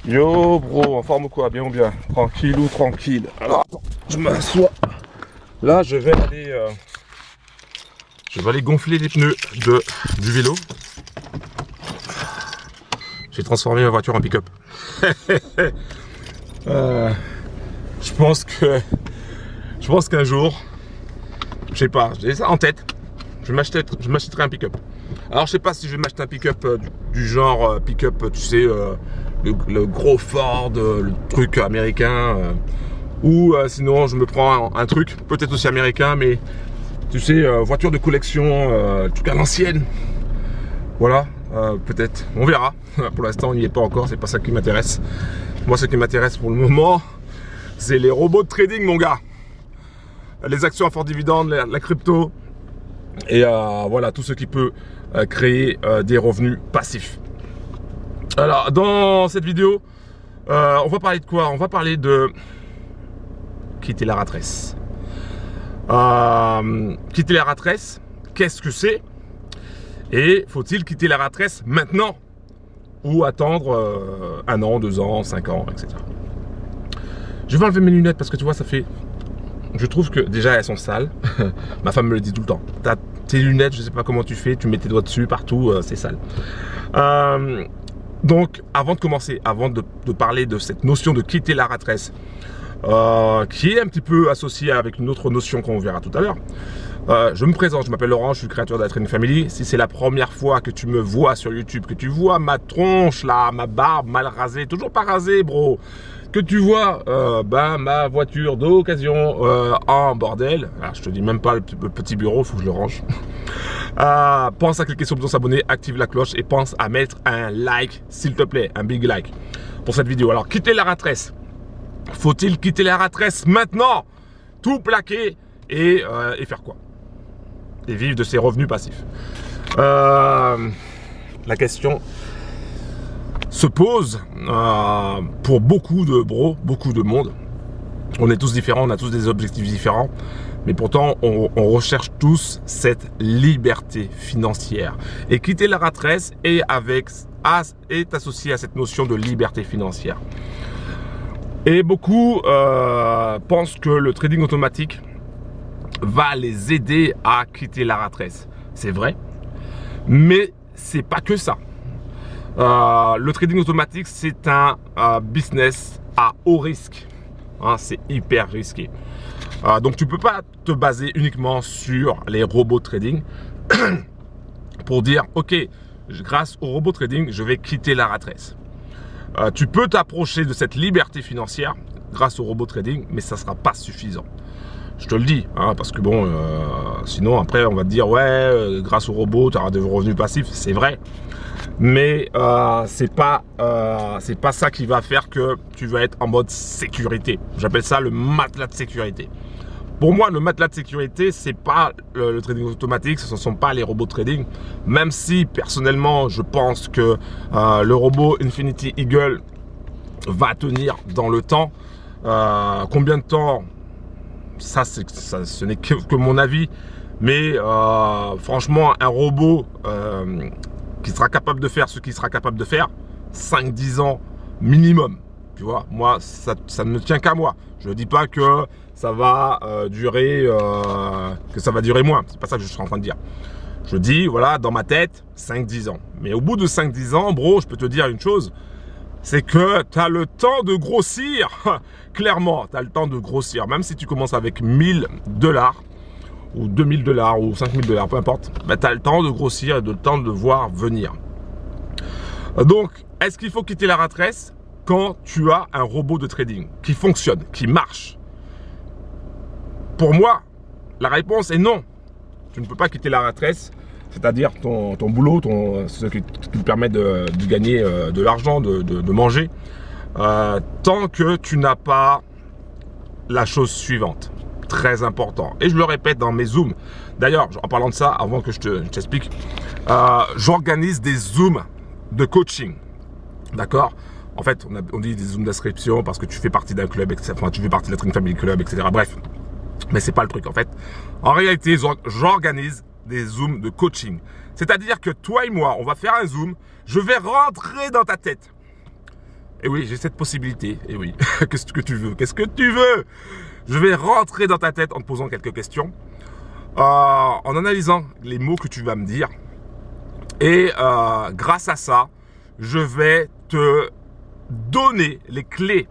Yo bro, en forme ou quoi? Bien ou bien? Tranquille ou tranquille? Alors attends, je m'assois. Là je vais aller gonfler les pneus du vélo. J'ai transformé ma voiture en pick-up. Je pense qu'un jour, je sais pas, j'ai ça en tête. Je m'achèterai un pick-up. Alors je sais pas si je vais m'acheter un pick-up du genre pick-up, tu sais, le gros Ford, le truc américain, ou sinon je me prends un truc, peut-être aussi américain, mais tu sais, voiture de collection, en tout cas l'ancienne. Voilà, peut-être, on verra. Pour l'instant on n'y est pas encore, c'est pas ça qui m'intéresse. Moi ce qui m'intéresse pour le moment, c'est les robots de trading mon gars. Les actions à fort dividende, la crypto, et voilà, tout ce qui peut créer des revenus passifs. Alors, dans cette vidéo, on va parler de quoi? On va parler de quitter la rat race. Quitter la rat race, qu'est-ce que c'est? Et faut-il quitter la rat race maintenant? Ou attendre 1 an, 2 ans, 5 ans, etc. Je vais enlever mes lunettes parce que tu vois, ça fait... Je trouve que déjà elles sont sales. Ma femme me le dit tout le temps. T'as tes lunettes, je sais pas comment tu fais, tu mets tes doigts dessus, partout, c'est sale. Donc, avant de commencer, avant de parler de cette notion de quitter la rat race, qui est un petit peu associée avec une autre notion qu'on verra tout à l'heure, je me présente, je m'appelle Laurent, je suis créateur de la Trading Family. Si c'est la première fois que tu me vois sur YouTube, que tu vois ma tronche là, ma barbe mal rasée, toujours pas rasée bro, que tu vois ma voiture d'occasion en bordel, alors je te dis même pas le petit bureau, faut que je le range. Pense à cliquer sur le bouton s'abonner, active la cloche et pense à mettre un like s'il te plaît, un big like pour cette vidéo. Alors quitter la rat race, faut-il quitter la rat race maintenant? Tout plaquer et faire quoi? Et vivre de ses revenus passifs. La question se pose pour beaucoup de bros, beaucoup de monde. On est tous différents, on a tous des objectifs différents, mais pourtant on recherche tous cette liberté financière. Et quitter la rat race est associé à cette notion de liberté financière. Et beaucoup pensent que le trading automatique va les aider à quitter la rat race. C'est vrai, mais c'est pas que ça. Le trading automatique, c'est un business à haut risque. Hein, c'est hyper risqué. Donc tu peux pas te baser uniquement sur les robots trading pour dire ok, grâce au robot trading, je vais quitter la rat race. Tu peux t'approcher de cette liberté financière grâce au robot trading, mais ça sera pas suffisant. Je te le dis, hein, parce que bon, sinon après on va te dire ouais, grâce au robot, tu auras des revenus passifs, c'est vrai. Mais c'est pas ça qui va faire que tu vas être en mode sécurité. J'appelle ça le matelas de sécurité. Pour moi, le matelas de sécurité, c'est pas le trading automatique, ce ne sont pas les robots de trading. Même si personnellement, je pense que le robot Infinity Eagle va tenir dans le temps. Combien de temps? Ça, ce n'est que mon avis. Mais franchement, un robot qui sera capable de faire ce qu'il sera capable de faire, 5-10 ans minimum. Tu vois, moi, ça ne tient qu'à moi. Je ne dis pas que ça va durer moins. C'est pas ça que je suis en train de dire. Je dis, voilà, dans ma tête, 5-10 ans. Mais au bout de 5-10 ans, bro, je peux te dire une chose, c'est que tu as le temps de grossir. Clairement, tu as le temps de grossir. Même si tu commences avec $1000, ou $2000 ou $5000, peu importe, bah, tu as le temps de grossir et le temps de voir venir. Donc, est-ce qu'il faut quitter la rat race quand tu as un robot de trading qui fonctionne, qui marche? Pour moi, la réponse est non. Tu ne peux pas quitter la rat race, c'est-à-dire ton boulot, ce qui te permet de gagner de l'argent, de manger, tant que tu n'as pas la chose suivante. Très important. Et je le répète dans mes zooms. D'ailleurs, en parlant de ça, avant que je t'explique, j'organise des zooms de coaching. D'accord? En fait, on dit des zooms d'inscription parce que tu fais partie d'un club, etc. Enfin, tu fais partie de la Trading Family Club, etc. Bref. Mais c'est pas le truc. En fait, en réalité, j'organise des zooms de coaching. C'est-à-dire que toi et moi, on va faire un zoom. Je vais rentrer dans ta tête. Et oui, j'ai cette possibilité. Et oui, qu'est-ce que tu veux? Qu'est-ce que tu veux? Je vais rentrer dans ta tête en te posant quelques questions, en analysant les mots que tu vas me dire. Et grâce à ça, je vais te donner les clés,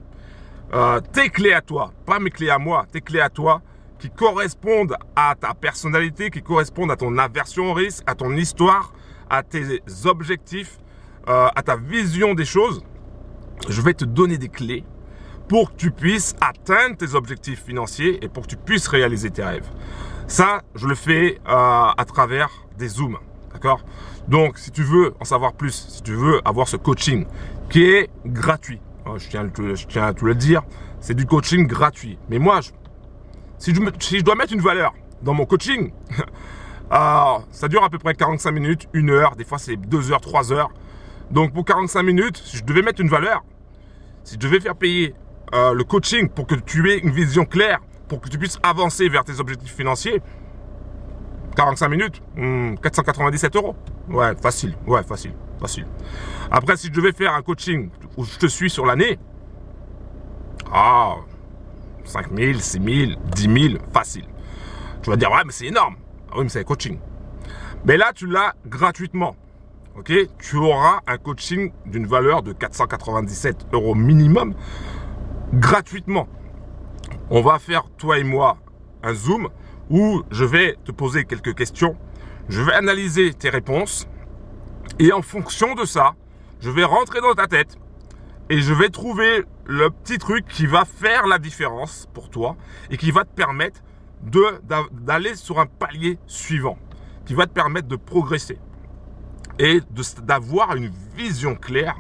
tes clés à toi, pas mes clés à moi, tes clés à toi, qui correspondent à ta personnalité, qui correspondent à ton aversion au risque, à ton histoire, à tes objectifs, à ta vision des choses. Je vais te donner des clés pour que tu puisses atteindre tes objectifs financiers et pour que tu puisses réaliser tes rêves. Ça, je le fais à travers des Zooms, d'accord? Donc, si tu veux en savoir plus, si tu veux avoir ce coaching qui est gratuit, je tiens à te le dire, c'est du coaching gratuit. Mais moi, si je dois mettre une valeur dans mon coaching, ça dure à peu près 45 minutes, 1 heure, des fois c'est 2 heures, 3 heures. Donc pour 45 minutes, si je devais mettre une valeur, si je devais faire payer le coaching pour que tu aies une vision claire, pour que tu puisses avancer vers tes objectifs financiers, 45 minutes, 497 €. Ouais, facile. Ouais, facile. Après, si je devais faire un coaching où je te suis sur l'année, 5 000, 6 000, 10 000, facile. Tu vas dire, ouais, mais c'est énorme. Ah oui, mais c'est un coaching. Mais là, tu l'as gratuitement. Ok? Tu auras un coaching d'une valeur de 497 € minimum, gratuitement. On va faire, toi et moi, un Zoom où je vais te poser quelques questions. Je vais analyser tes réponses. Et en fonction de ça, je vais rentrer dans ta tête et je vais trouver le petit truc qui va faire la différence pour toi et qui va te permettre d'aller sur un palier suivant, qui va te permettre de progresser et d'avoir une vision claire.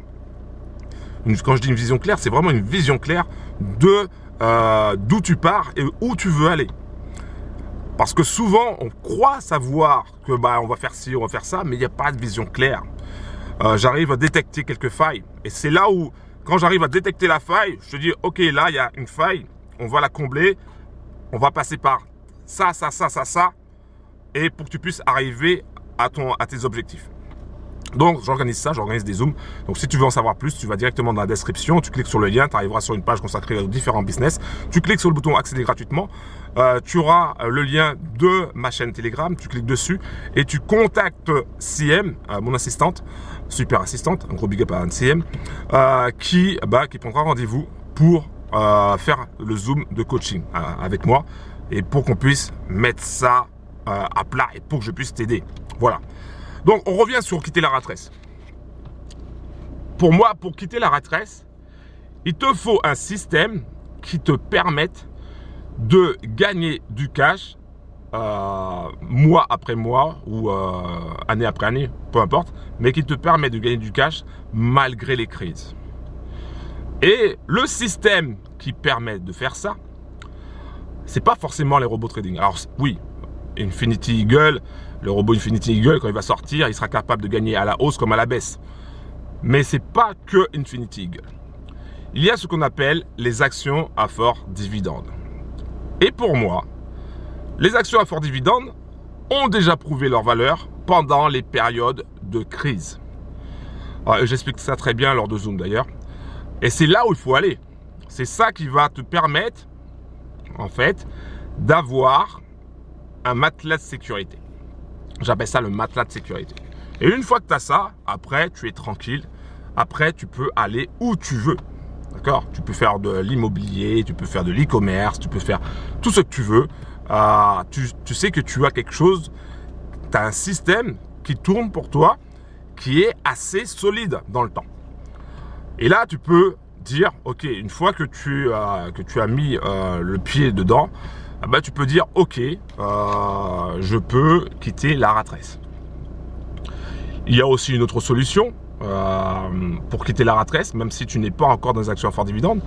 Quand je dis une vision claire, c'est vraiment une vision claire de d'où tu pars et où tu veux aller. Parce que souvent, on croit savoir que on va faire ci, on va faire ça, mais il n'y a pas de vision claire. J'arrive à détecter quelques failles. Et c'est là où, quand j'arrive à détecter la faille, je te dis, ok, là, il y a une faille, on va la combler, on va passer par ça. Et pour que tu puisses arriver à tes objectifs. Donc, j'organise des Zooms. Donc, si tu veux en savoir plus, tu vas directement dans la description, tu cliques sur le lien, tu arriveras sur une page consacrée aux différents business. Tu cliques sur le bouton accéder gratuitement. Tu auras le lien de ma chaîne Telegram, tu cliques dessus et tu contactes CM, mon assistante, super assistante, un gros big up à CM, qui prendra rendez-vous pour faire le Zoom de coaching avec moi et pour qu'on puisse mettre ça à plat et pour que je puisse t'aider. Voilà. Donc, on revient sur quitter la rat race. Pour moi, pour quitter la rat race, il te faut un système qui te permette de gagner du cash mois après mois ou année après année, peu importe, mais qui te permet de gagner du cash malgré les crises. Et le système qui permet de faire ça, c'est pas forcément les robots trading. Alors oui, Infinity Eagle, le robot Infinity Eagle, quand il va sortir, il sera capable de gagner à la hausse comme à la baisse. Mais c'est pas que Infinity Eagle. Il y a ce qu'on appelle les actions à fort dividende. Et pour moi, les actions à fort dividende ont déjà prouvé leur valeur pendant les périodes de crise. J'explique ça très bien lors de Zoom d'ailleurs. Et c'est là où il faut aller. C'est ça qui va te permettre, en fait, d'avoir un matelas de sécurité. J'appelle ça le matelas de sécurité. Et une fois que tu as ça, après, tu es tranquille. Après, tu peux aller où tu veux. D'accord? Tu peux faire de l'immobilier, tu peux faire de l'e-commerce, tu peux faire tout ce que tu veux. Tu sais que tu as quelque chose, tu as un système qui tourne pour toi, qui est assez solide dans le temps. Et là, tu peux dire, ok, une fois que tu as mis le pied dedans, tu peux dire, ok, je peux quitter la rat race. Il y a aussi une autre solution pour quitter la rat race, même si tu n'es pas encore dans les actions à fort dividende.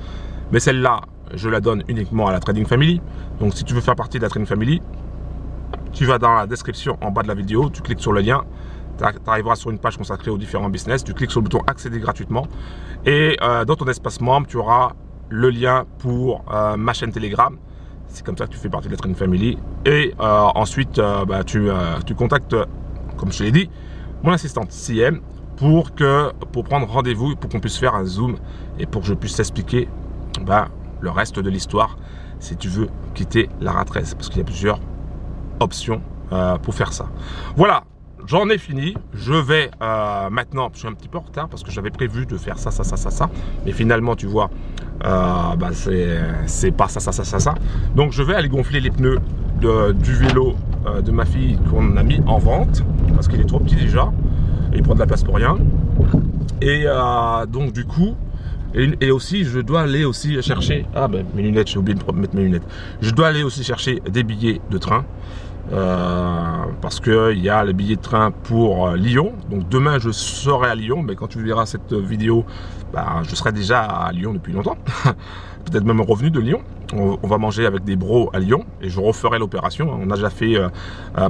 Mais celle-là, je la donne uniquement à la Trading Family. Donc, si tu veux faire partie de la Trading Family, tu vas dans la description en bas de la vidéo, tu cliques sur le lien, tu arriveras sur une page consacrée aux différents business, tu cliques sur le bouton accéder gratuitement et dans ton espace membre, tu auras le lien pour ma chaîne Telegram. C'est comme ça que tu fais partie de la Trading Family. Et ensuite, tu contactes, comme je te l'ai dit, mon assistante CM pour prendre rendez-vous et pour qu'on puisse faire un zoom et pour que je puisse t'expliquer le reste de l'histoire si tu veux quitter la rat race, parce qu'il y a plusieurs options pour faire ça. Voilà, j'en ai fini. Je vais maintenant, je suis un petit peu en retard parce que j'avais prévu de faire ça, mais finalement tu vois c'est pas ça. Donc je vais aller gonfler les pneus du vélo de ma fille qu'on a mis en vente parce qu'il est trop petit déjà et il prend de la place pour rien. Et donc du coup, et aussi je dois aller aussi chercher, mes lunettes, j'ai oublié de mettre mes lunettes. Je dois aller aussi chercher des billets de train. Parce qu'il y a le billet de train pour Lyon. Donc demain je serai à Lyon, mais quand tu verras cette vidéo, je serai déjà à Lyon depuis longtemps. Peut-être même revenu de Lyon. On va manger avec des bros à Lyon et je referai l'opération. On a déjà fait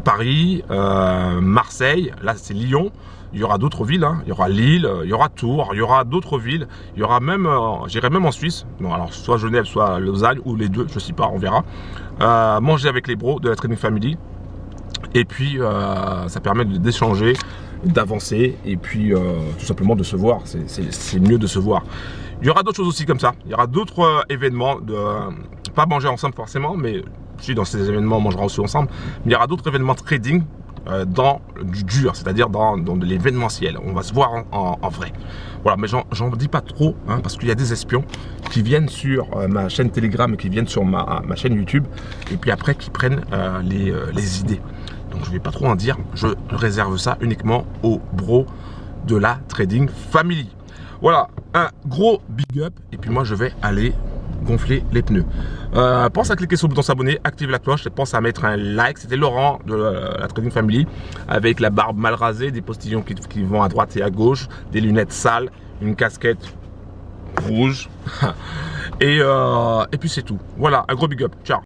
Paris, Marseille, là c'est Lyon. Il y aura d'autres villes, hein. Il y aura Lille, il y aura Tours, il y aura d'autres villes. Il y aura même, j'irai même en Suisse. Non, alors soit Genève, soit Lausanne, ou les deux, je sais pas, on verra. Manger avec les bros de la Training Family. Et puis, ça permet d'échanger, d'avancer, et puis tout simplement de se voir. C'est mieux de se voir. Il y aura d'autres choses aussi comme ça. Il y aura d'autres événements, pas manger ensemble forcément, mais si dans ces événements on mangera aussi ensemble. Mais il y aura d'autres événements trading dans du dur, c'est-à-dire dans de l'événementiel. On va se voir en vrai. Voilà, mais j'en dis pas trop, hein, parce qu'il y a des espions qui viennent sur ma chaîne Telegram et qui viennent sur ma chaîne YouTube, et puis après qui prennent les idées. Donc je vais pas trop en dire, je réserve ça uniquement aux bros de la Trading Family. Voilà, un gros big up, et puis moi je vais aller gonfler les pneus. Pense à cliquer sur le bouton s'abonner, active la cloche et pense à mettre un like. C'était Laurent de la Trading Family avec la barbe mal rasée, des postillons qui vont à droite et à gauche, des lunettes sales, une casquette rouge et puis c'est tout. Voilà, un gros big up, ciao.